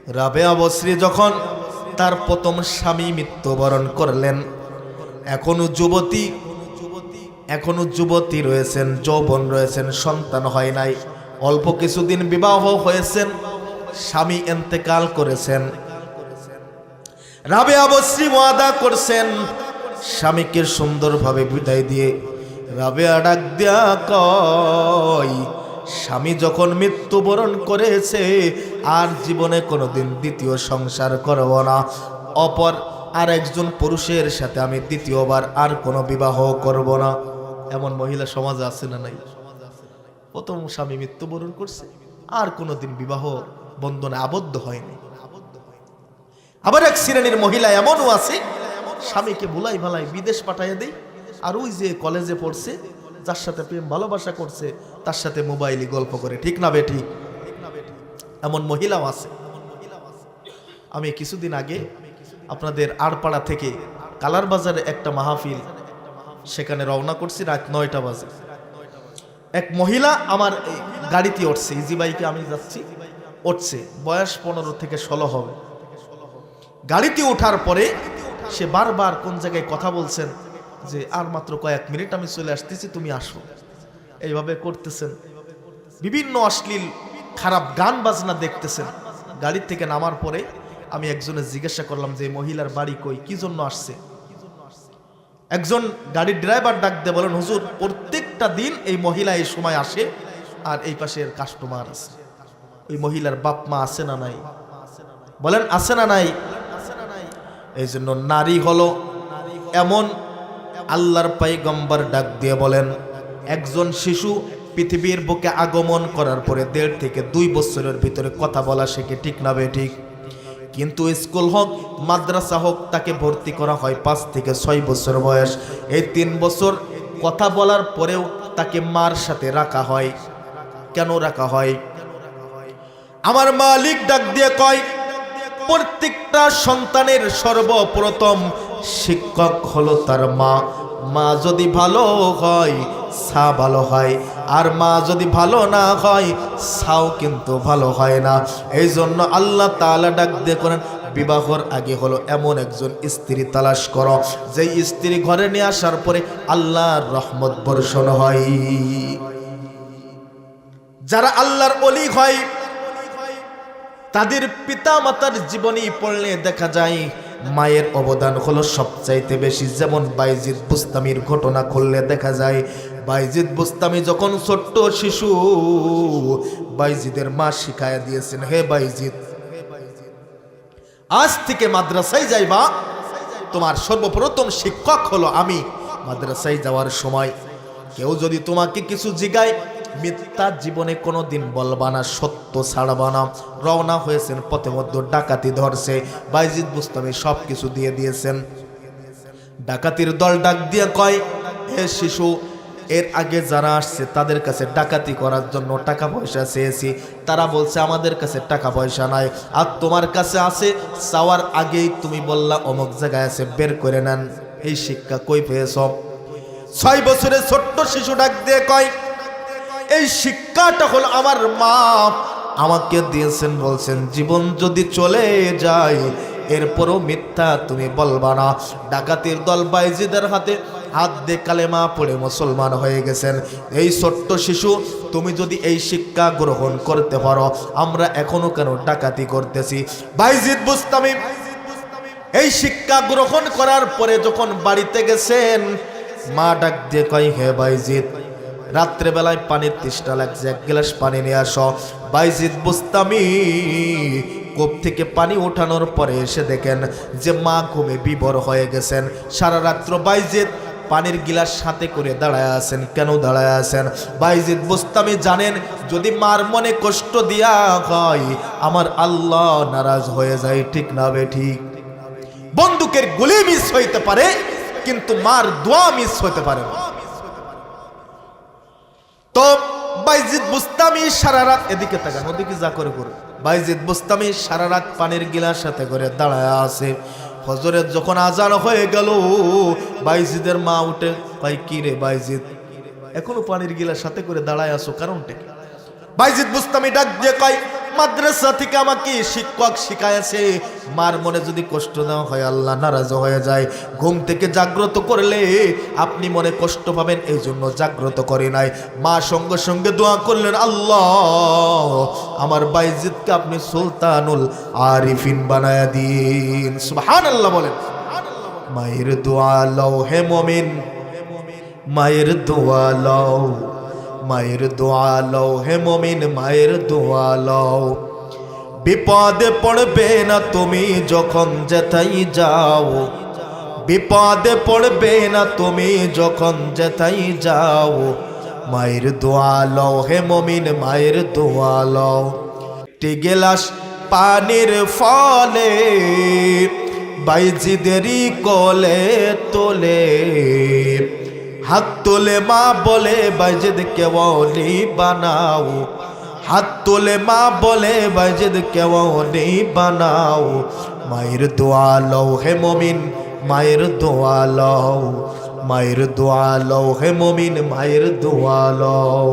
রাবেয়া বসরি যখন তার প্রথম স্বামী মৃত্যুবরণ করলেন, এখনো যুবতী রয়েছেন, যৌবন রয়েছেন, সন্তান হয় নাই, অল্প কিছুদিন বিবাহ হয়েছেন, স্বামী ইন্তেকাল করেছেন। রাবেয়া বসরি ওয়াদা করছেন স্বামীকে সুন্দরভাবে বিদায় দিয়ে। রাবেয়া ডাক দিয়া কয়, স্বামী যখন মৃত্যুবরণ করেছে আর জীবনে কোনোদিন দ্বিতীয় সংসার করব না, অপর আর একজন পুরুষের সাথে আমি দ্বিতীয়বার আর কোনো বিবাহ করব না। এমন মহিলা সমাজে আছে না নাই? প্রথম স্বামী মৃত্যুবরণ করছে, আর কোনোদিন বিবাহ বন্ধনে আবদ্ধ হয়নি। আবার এক শ্রেণীর মহিলা এমনও আছে, স্বামীকে ভুলাই ভালাই বিদেশ পাঠাইয়া দেয়, আর ওই যে কলেজে পড়ছে, যার সাথে প্রেম ভালোবাসা করছে, তার সাথে মোবাইলে গল্প করে। ঠিক না বেটি? এমন মহিলাও আছে। আমি কিছুদিন আগে আপনাদের আড়পাড়া থেকে কালার বাজারে একটা মাহফিল, সেখানে রওনা করছি রাত 9টা বাজে। এক মহিলা আমার গাড়িতে উঠছে, ইজি বাইকে আমি যাচ্ছি, উঠছে, বয়স 15 থেকে 16 হবে। গাড়িতে ওঠার পরে সে বারবার কোন জায়গায় কথা বলছেন যে আর মাত্র কয়েক মিনিট আমি চলে আসতেছি, তুমি আসো, এইভাবে করতেছেন। বিভিন্ন অশ্লীল খারাপ গান বাজনা দেখতেছেন। গাড়ি থেকে নামার পরে আমি একজনের জিজ্ঞাসা করলাম যে মহিলার বাড়ি কই, কি জন্য আসছে। একজন গাড়ির ড্রাইভার ডাক দিয়ে বলেন, হুজুর প্রত্যেকটা দিন এই মহিলা এই সময় আসে, আর এই পাশের কাস্টমার আছে। ওই মহিলার বাপ মা আছে না নাই? বলেন আছে না নাই? এই জন্য নারী হলো এমন, আল্লাহর পয়গম্বর ডাক দিয়ে বলেন, একজন শিশু পৃথিবীর বুকে আগমন করার পরে 1.5 থেকে 2 বছরের ভিতরে কথা বলা শেখে। ঠিক না বে ঠিক? কিন্তু স্কুল হোক মাদ্রাসা হোক, তাকে ভর্তি করা হয় 5 থেকে 6 বছর বয়স। এই 3 বছর কথা বলার পরেও তাকে মার সাথে রাখা হয়। কেন রাখা হয়? আমার মালিক ডাক দিয়ে কয়, প্রত্যেকটা সন্তানের সর্বপ্রথম শিক্ষক হলো তার মা। মা যদি ভালো হয় সা ভালো হয়, আর মা যদি ভালো না হয় সাও কিন্তু ভালো হয় না। এই জন্য আল্লাহ তাআলা ডাক দিয়ে করেন, বিবাহর আগে হলো এমন একজন স্ত্রী তালাশ করো, যেই স্ত্রী ঘরে নিয়ে আসার পরে আল্লাহর রহমত বর্ষণ হয়। যারা আল্লাহর ওলি হয় তাদের পিতা মাতার জীবনী পড়লে দেখা যায় মায়ের অবদান হলো সবচাইতে বেশি। যেমন বাইজিদ বুস্তামির ঘটনা খুললে দেখা যায়, বাইজিদ বুস্তামি যখন ছোট্ট শিশু, বাইজিদের মা শিখায়া দিয়েছেন, হে বাইজিদ, আজ থেকে মাদ্রাসায় যাইবা, তোমার সর্বপ্রথম শিক্ষক হলো আমি। মাদ্রাসায় যাওয়ার সময় কেউ যদি তোমাকে কিছু জিগায়, মিথ্যা জীবনে কোনো দিন বলবা না, সত্য ছাড়বা না। রওনা হয়েছেন, পথে মধ্যে ডাকাতি ধরছে, বাইজিদ বুস্তামি সব কিছু দিয়ে দিয়েছেন। ডাকাতির দল ডাক দিয়ে কয়, হে শিশু, এর আগে যারা আসছে তাদের কাছে ডাকাতি করার জন্য টাকা পয়সা চেয়েছি, তারা বলছে আমাদের কাছে টাকা পয়সা নাই, আর তোমার কাছে আছে, চাওয়ার আগেই তুমি বললা অমুক জায়গায় আছে, বের করে নেন। এই শিক্ষা কই পেয়েছ? 6 বছরের ছোট্ট শিশু ডাক দিয়ে কয়, এই শিক্ষাটা হলো আমার মা আমাকে দিয়েছেন, বলছেন জীবন যদি চলে যায় এরপরও মিথ্যা তুমি বলবা না। ডাকাতির দল বাইজিদের হাতে হাত দিয়ে কালেমা পড়ে মুসলমান হয়ে গেছেন। এই ছোট্ট শিশু, তুমি যদি এই শিক্ষা গ্রহণ করতে পারো, আমরা এখনো কেন ডাকাতি করতেছি? বাইজিদ বুস্তামি এই শিক্ষা গ্রহণ করার পরে যখন বাড়িতে গেছেন, মা ডাক দিয়ে কয়, হে বাইজিদ, রাত্রেবেলায় পানির তৃষ্ণা লাগছে, 1 গ্লাস পানি নিয়ে আসো। বাইজিদ বুস্তামি কূপ থেকে পানি ওঠানোর পরে এসে দেখেন যে মা ঘুমে বিভোর হয়ে গেছেন। সারা রাত্র বাইজিদ পানির গিলাস সাথে করে দাঁড়ায় আছেন। কেন দাঁড়ায় আছেন? বাইজিদ বুস্তামি জানেন, যদি মার মনে কষ্ট দিয়া হয় আমার আল্লাহ নারাজ হয়ে যায়। ঠিক না বে ঠিক? বন্দুকের গুলি মিস হইতে পারে, কিন্তু মার দোয়া মিস হইতে পারে না। তো বাইজিদ বুস্তামি সারা রাত, এদিকে তাকান, ওদিকে যা করে করে, বাইজিদ বুস্তামি সারা রাত পানির গিলাস সাথে করে দাঁড়ায় আছে। ফজরের যখন আজান হয়ে গেল, বাইজিদের মা উঠে কয়, কি রে বাইজিদ, এখনো পানির গিলাস সাথে করে দাঁড়ায় আছো, কারণটা কি? বাইজিদ বুস্তামি ডাক দিয়ে কয়, মাদ্রাসা থেকে আমাকে শিক্ষক শিখাইছে, মার মনে যদি কষ্ট দেওয়া হয় আল্লাহ নারাজ হয়ে যায়। ঘুম থেকে জাগ্রত করলে আপনি মনে কষ্ট পাবেন, এই জন্য জাগ্রত করে নাই। মা সঙ্গে সঙ্গে দোয়া করলেন, আল্লাহ আমার বাইজিদকে আপনি সুলতানুল আরিফিন বানায়া দিন। সুবহানাল্লাহ বলেন। মায়ের দোয়া লও হে মুমিন, মায়ের দোয়া লও, মায়ের দোয়া লও হে মুমিন, মায়ের দোয়া লও। বিপদে পড়বে না তুমি যখন যেথাই যাও, বিপদে পড়বে না তুমি যখন যেথাই যাও। মায়ের দোয়া লও হে মুমিন, মায়ের দোয়া লও। একটি গেলাস পানির ফলে বাইজিদেরই কোলে তোলে, হাত তোলে মা বলে বাইজিদকে ওলি বানাও, হাত তোলে মা বলে বাইজিদকে ওলি বানাও। মায়ের দোয়া লও হে মুমিন, মায়ের দোয়া লও, মায়ের দোয়া লও হে মুমিন, মায়ের দোয়া লও।